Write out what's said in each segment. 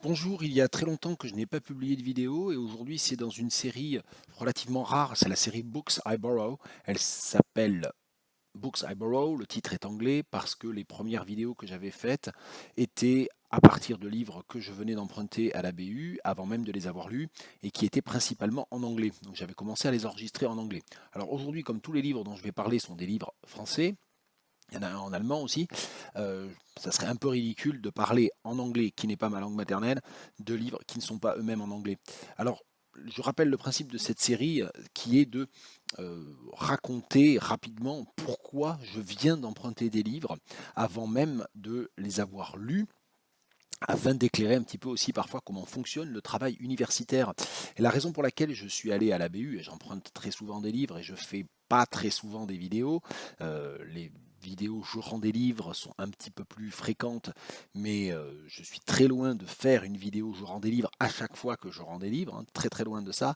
Bonjour, il y a très longtemps que je n'ai pas publié de vidéo et aujourd'hui c'est dans une série relativement rare, c'est la série Books I Borrow. Elle s'appelle Books I Borrow, le titre est anglais parce que les premières vidéos que j'avais faites étaient à partir de livres que je venais d'emprunter à la BU avant même de les avoir lus et qui étaient principalement en anglais. Donc j'avais commencé à les enregistrer en anglais. Alors aujourd'hui, comme tous les livres dont je vais parler sont des livres français, il y en a un en allemand aussi. Ça serait un peu ridicule de parler en anglais, qui n'est pas ma langue maternelle, de livres qui ne sont pas eux-mêmes en anglais. Alors, je rappelle le principe de cette série qui est de raconter rapidement pourquoi je viens d'emprunter des livres avant même de les avoir lus afin d'éclairer un petit peu aussi parfois comment fonctionne le travail universitaire. Et la raison pour laquelle je suis allé à la BU, et j'emprunte très souvent des livres et je fais pas très souvent des vidéos, les vidéos je rends des livres sont un petit peu plus fréquentes, mais je suis très loin de faire une vidéo je rends des livres à chaque fois que je rends des livres, hein, très très loin de ça.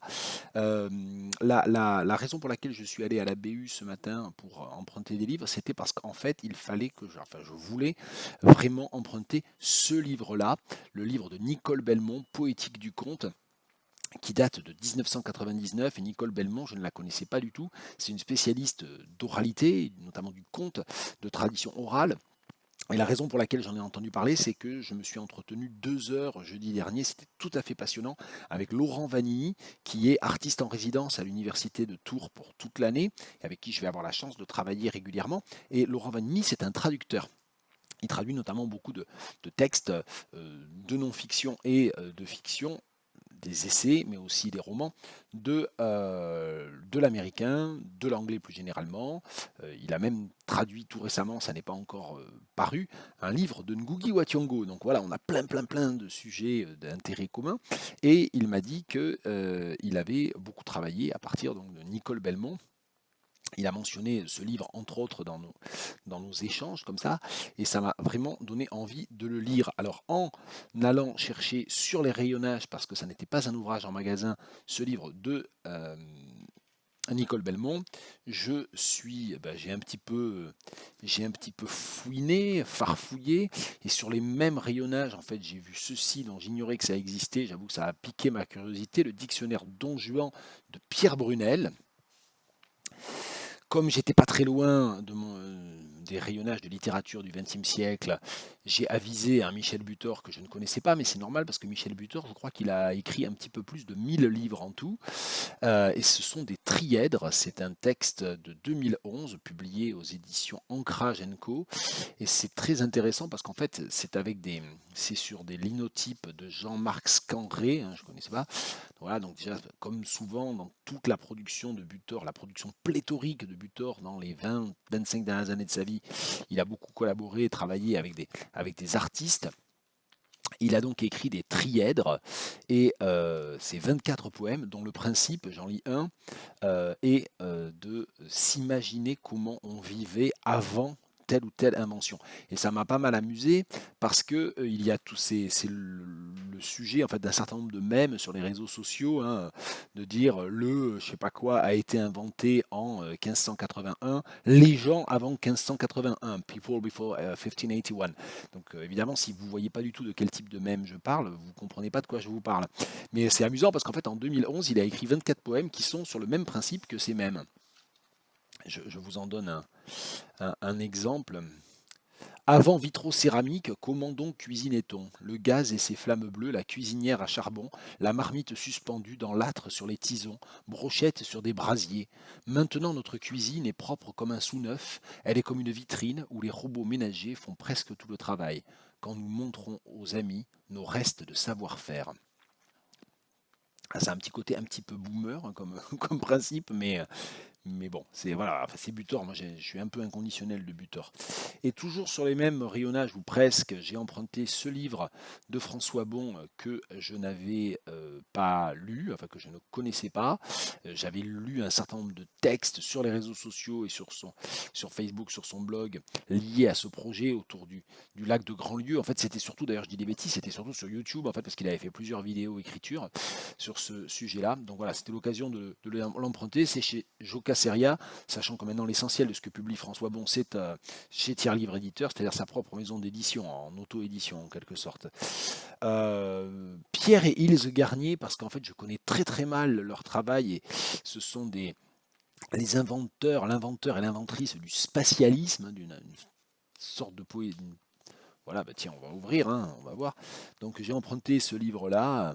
La raison pour laquelle je suis allé à la BU ce matin pour emprunter des livres, c'était parce qu'en fait, il fallait que je voulais vraiment emprunter ce livre-là, le livre de Nicole Belmont, Poétique du conte, qui date de 1999. Et Nicole Belmont, je ne la connaissais pas du tout. C'est une spécialiste d'oralité, notamment du conte, de tradition orale. Et la raison pour laquelle j'en ai entendu parler, c'est que je me suis entretenu 2 heures jeudi dernier, c'était tout à fait passionnant, avec Laurent Vanini, qui est artiste en résidence à l'université de Tours pour toute l'année, et avec qui je vais avoir la chance de travailler régulièrement. Et Laurent Vanini, c'est un traducteur. Il traduit notamment beaucoup de textes de non-fiction et de fiction, des essais, mais aussi des romans, de l'américain, de l'anglais plus généralement. Il a même traduit tout récemment, ça n'est pas encore paru, un livre de Ngugi wa Thiong'o. Donc voilà, on a plein de sujets d'intérêt commun. Et il m'a dit qu'il avait beaucoup travaillé à partir donc, de Nicole Belmont. Il a mentionné ce livre, entre autres, dans nos échanges, comme ça, et ça m'a vraiment donné envie de le lire. Alors, en allant chercher sur les rayonnages, parce que ça n'était pas un ouvrage en magasin, ce livre de Nicole Belmont, j'ai un petit peu fouiné, farfouillé, et sur les mêmes rayonnages, en fait, j'ai vu ceci dont j'ignorais que ça existait. J'avoue que ça a piqué ma curiosité, le dictionnaire Don Juan de Pierre Brunel. Comme j'étais pas très loin des rayonnages de littérature du XXe siècle, j'ai avisé un Michel Butor que je ne connaissais pas, mais c'est normal parce que Michel Butor, je crois qu'il a écrit un petit peu plus de 1000 livres en tout, et ce sont des trièdres. C'est un texte de 2011 publié aux éditions Ancrage Co. Et c'est très intéressant parce qu'en fait, c'est sur des linotypes de Jean-Marc Scanré, hein, je ne connaissais pas. Voilà, donc déjà, comme souvent dans toute la production de Butor, la production pléthorique de Butor dans les 20-25 dernières années de sa vie, il a beaucoup collaboré et travaillé avec des artistes. Il a donc écrit des trièdres et c'est 24 poèmes dont le principe, j'en lis un, est de s'imaginer comment on vivait avant telle ou telle invention. Et ça m'a pas mal amusé parce que il y a c'est le sujet en fait d'un certain nombre de mèmes sur les réseaux sociaux, hein, de dire je sais pas quoi a été inventé en 1581, les gens avant 1581, people before 1581. Donc évidemment, si vous voyez pas du tout de quel type de mème je parle, vous comprenez pas de quoi je vous parle. Mais c'est amusant parce qu'en fait, en 2011, il a écrit 24 poèmes qui sont sur le même principe que ces mèmes. Je vous en donne un exemple. Avant vitrocéramique, comment donc cuisinait-on? Le gaz et ses flammes bleues, la cuisinière à charbon, la marmite suspendue dans l'âtre sur les tisons, brochettes sur des brasiers. Maintenant notre cuisine est propre comme un sous-neuf, elle est comme une vitrine où les robots ménagers font presque tout le travail, quand nous montrons aux amis nos restes de savoir-faire. Ah, c'est un petit côté un petit peu boomer hein, comme, comme principe, mais bon, c'est voilà, enfin, c'est Butor. Moi, je suis un peu inconditionnel de Butor. Et toujours sur les mêmes rayonnages, ou presque, j'ai emprunté ce livre de François Bon que je n'avais pas lu, enfin que je ne connaissais pas. J'avais lu un certain nombre de textes sur les réseaux sociaux et sur Facebook, sur son blog, liés à ce projet autour du lac de Grandlieu. En fait, c'était surtout, d'ailleurs, je dis des bêtises, c'était surtout sur YouTube, en fait, parce qu'il avait fait plusieurs vidéos écriture sur ce sujet-là. Donc voilà, c'était l'occasion de l'emprunter. C'est chez Joka Caceria, sachant que maintenant l'essentiel de ce que publie François Bon, c'est chez Tiers Livre Éditeur, c'est-à-dire sa propre maison d'édition, en auto-édition en quelque sorte. Pierre et Ilse Garnier, parce qu'en fait je connais très très mal leur travail, et ce sont les inventeurs, l'inventeur et l'inventrice du spatialisme, hein, d'une sorte de poésie. Voilà, bah tiens, on va ouvrir, hein, on va voir. Donc j'ai emprunté ce livre-là,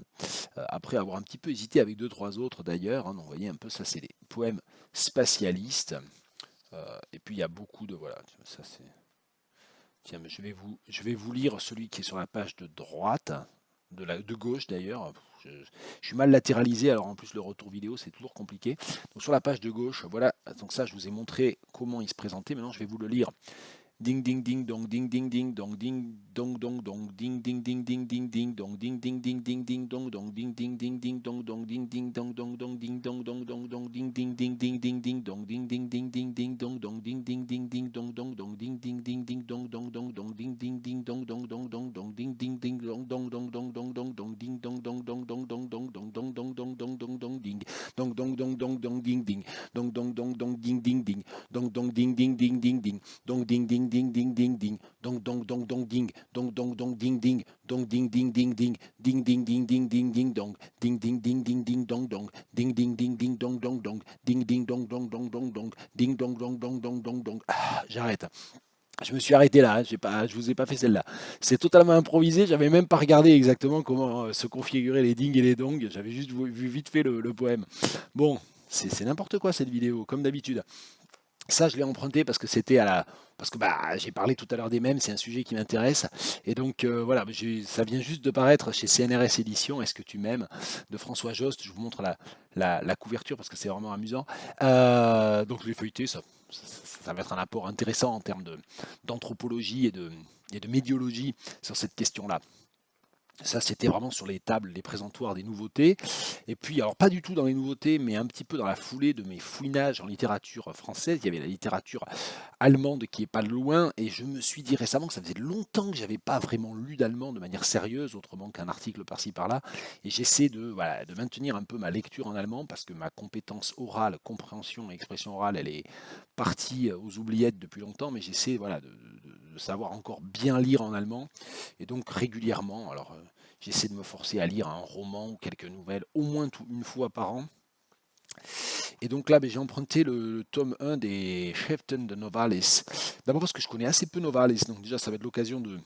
après avoir un petit peu hésité avec deux, trois autres d'ailleurs, hein. Donc vous voyez un peu, ça c'est les poèmes spatialistes. Et puis il y a beaucoup de... Voilà, ça c'est... Tiens, mais je vais vous lire celui qui est sur la page de droite, de gauche d'ailleurs. Je suis mal latéralisé, alors en plus le retour vidéo c'est toujours compliqué. Donc sur la page de gauche, voilà, donc ça je vous ai montré comment il se présentait, maintenant je vais vous le lire. Ding ding ding dong ding ding ding dong ding dong dong dong ding ding ding ding ding ding dong ding ding ding ding ding dong dong ding ding ding ding dong dong ding ding dong dong dong ding dong dong dong dong ding ding ding ding ding ding dong ding ding ding ding ding dong dong ding ding ding ding dong dong dong ding ding ding ding dong dong dong dong ding ding ding dong dong dong dong dong ding ding ding dong dong dong dong dong dong dong ding dong dong dong dong dong dong dong dong dong dong dong dong dong ding dong dong dong dong dong ding ding dong dong dong dong ding ding ding dong dong ding ding ding ding ding dong ding ding ding ding ding ding dong dong dong dong ding dong dong dong ding ding dong ding ding ding ding ding ding ding ding ding ding dong ding ding ding ding ding dong dong ding ding ding ding dong dong dong ding ding dong dong dong dong dong ding dong dong dong dong dong dong. J'arrête. Je me suis arrêté là, hein, je vous ai pas fait celle-là. C'est totalement improvisé, j'avais même pas regardé exactement comment se configurer les dings et les dongs, j'avais juste vu vite fait le poème. Bon, c'est n'importe quoi cette vidéo, comme d'habitude. Ça, je l'ai emprunté parce que c'était à la... Parce que bah, j'ai parlé tout à l'heure des mèmes, c'est un sujet qui m'intéresse. Et donc voilà, ça vient juste de paraître chez CNRS Éditions, Est-ce que tu m'aimes, de François Jost. Je vous montre la couverture parce que c'est vraiment amusant. Donc je l'ai feuilleté, ça va être un apport intéressant en termes d'anthropologie et de médiologie sur cette question-là. Ça, c'était vraiment sur les tables, les présentoirs des nouveautés. Et puis, alors pas du tout dans les nouveautés, mais un petit peu dans la foulée de mes fouinages en littérature française. Il y avait la littérature allemande qui est pas loin. Et je me suis dit récemment que ça faisait longtemps que j'avais pas vraiment lu d'allemand de manière sérieuse, autrement qu'un article par-ci par-là. Et j'essaie voilà, de maintenir un peu ma lecture en allemand parce que ma compétence orale, compréhension et expression orale, elle est partie aux oubliettes depuis longtemps. Mais j'essaie voilà, de savoir encore bien lire en allemand. Et donc régulièrement, alors j'essaie de me forcer à lire un roman ou quelques nouvelles, au moins une fois par an. Et donc là, ben, j'ai emprunté le tome 1 des Schriften de Novalis. D'abord parce que je connais assez peu Novalis, donc déjà ça va être l'occasion de...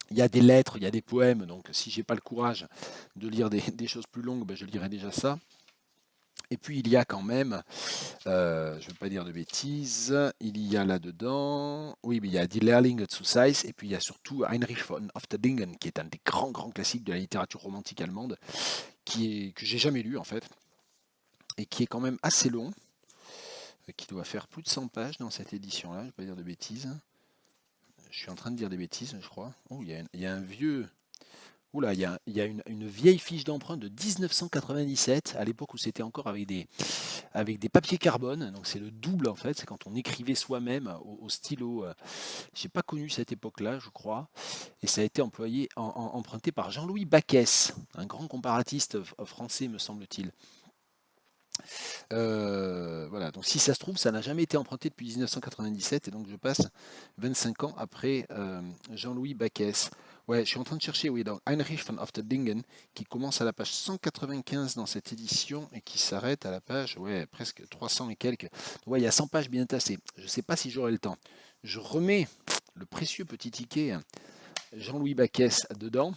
Il y a des lettres, il y a des poèmes, donc si j'ai pas le courage de lire des choses plus longues, ben, je lirai déjà ça. Et puis il y a quand même, je ne veux pas dire de bêtises, il y a là-dedans, oui, mais il y a Die Lehrlinge zu Seyss, et puis il y a surtout Heinrich von Ofterdingen, qui est un des grands, grands classiques de la littérature romantique allemande, que j'ai jamais lu en fait, et qui est quand même assez long, qui doit faire plus de 100 pages dans cette édition-là, je ne veux pas dire de bêtises. Je suis en train de dire des bêtises, je crois. Oh, il y a un vieux... Oula, il y a une vieille fiche d'emprunt de 1997, à l'époque où c'était encore avec des papiers carbone, donc c'est le double en fait, c'est quand on écrivait soi-même au stylo. J'ai pas connu cette époque-là, je crois, et ça a été emprunté par Jean-Louis Bacchès, un grand comparatiste français, me semble-t-il. Voilà, donc si ça se trouve, ça n'a jamais été emprunté depuis 1997, et donc je passe 25 ans après Jean-Louis Bacchès. Ouais, je suis en train de chercher, oui, dans Heinrich von Ofterdingen, qui commence à la page 195 dans cette édition et qui s'arrête à la page, ouais, presque 300 et quelques. Ouais, il y a 100 pages bien tassées. Je ne sais pas si j'aurai le temps. Je remets le précieux petit ticket Jean-Louis Bacchès dedans.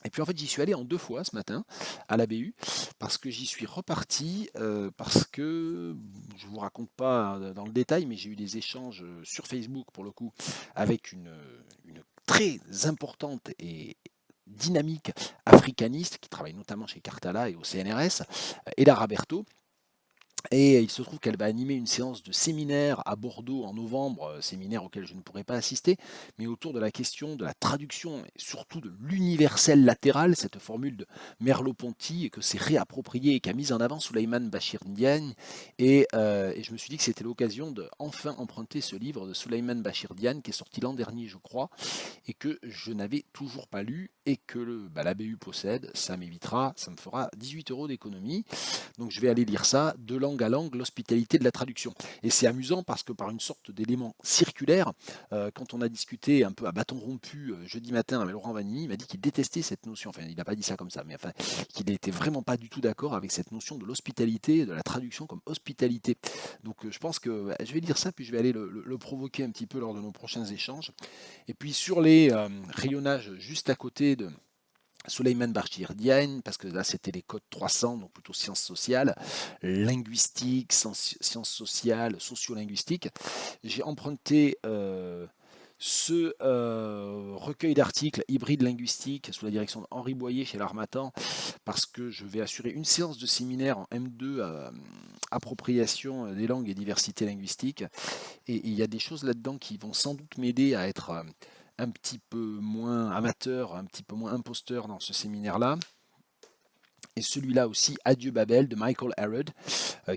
Et puis en fait, j'y suis allé en 2 fois ce matin à la BU parce que j'y suis reparti parce que je vous raconte pas dans le détail, mais j'ai eu des échanges sur Facebook pour le coup avec une très importante et dynamique africaniste qui travaille notamment chez Cartala et au CNRS, Ella Raberto. Et il se trouve qu'elle va animer une séance de séminaire à Bordeaux en novembre, séminaire auquel je ne pourrai pas assister, mais autour de la question de la traduction et surtout de l'universel latéral, cette formule de Merleau-Ponty que s'est réappropriée et qu'a mise en avant Souleymane Bachir Diagne. Et je me suis dit que c'était l'occasion de enfin emprunter ce livre de Souleymane Bachir Diagne qui est sorti l'an dernier, je crois, et que je n'avais toujours pas lu et que l'ABU possède. Ça m'évitera, ça me fera 18 € d'économie. Donc je vais aller lire ça de l'an langue à langue, l'hospitalité de la traduction. Et c'est amusant parce que par une sorte d'élément circulaire, quand on a discuté un peu à bâton rompu jeudi matin avec Laurent Vanini, il m'a dit qu'il détestait cette notion, enfin il n'a pas dit ça comme ça, mais enfin qu'il n'était vraiment pas du tout d'accord avec cette notion de l'hospitalité, de la traduction comme hospitalité. Donc je pense que je vais lire ça, puis je vais aller le provoquer un petit peu lors de nos prochains échanges. Et puis sur les rayonnages juste à côté de Souleymane Bachir Diagne, parce que là c'était les codes 300, donc plutôt sciences sociales, linguistique, sciences sociales, sociolinguistique. J'ai emprunté ce recueil d'articles hybride linguistique sous la direction d'Henri Boyer chez l'Harmattan, parce que je vais assurer une séance de séminaire en M2 appropriation des langues et diversité linguistique. Et il y a des choses là-dedans qui vont sans doute m'aider à être un petit peu moins amateur, un petit peu moins imposteur dans ce séminaire-là. Et celui-là aussi, Adieu Babel, de Michael Harrod,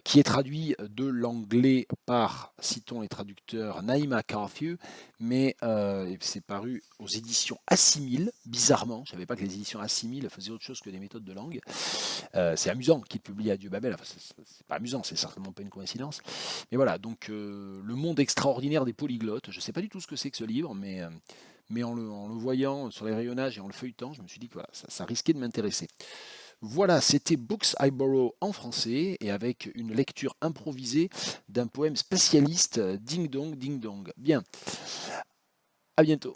qui est traduit de l'anglais par, citons les traducteurs, Naïma Carthew, mais c'est paru aux éditions Assimile, bizarrement. Je ne savais pas que les éditions Assimile faisaient autre chose que des méthodes de langue. C'est amusant qu'il publie Adieu Babel, enfin, c'est pas amusant, c'est certainement pas une coïncidence. Mais voilà, donc Le monde extraordinaire des polyglottes, je ne sais pas du tout ce que c'est que ce livre, mais en le voyant sur les rayonnages et en le feuilletant, je me suis dit que voilà, ça risquait de m'intéresser. Voilà, c'était Books I Borrow en français et avec une lecture improvisée d'un poème spécialiste Ding Dong Ding Dong. Bien, à bientôt.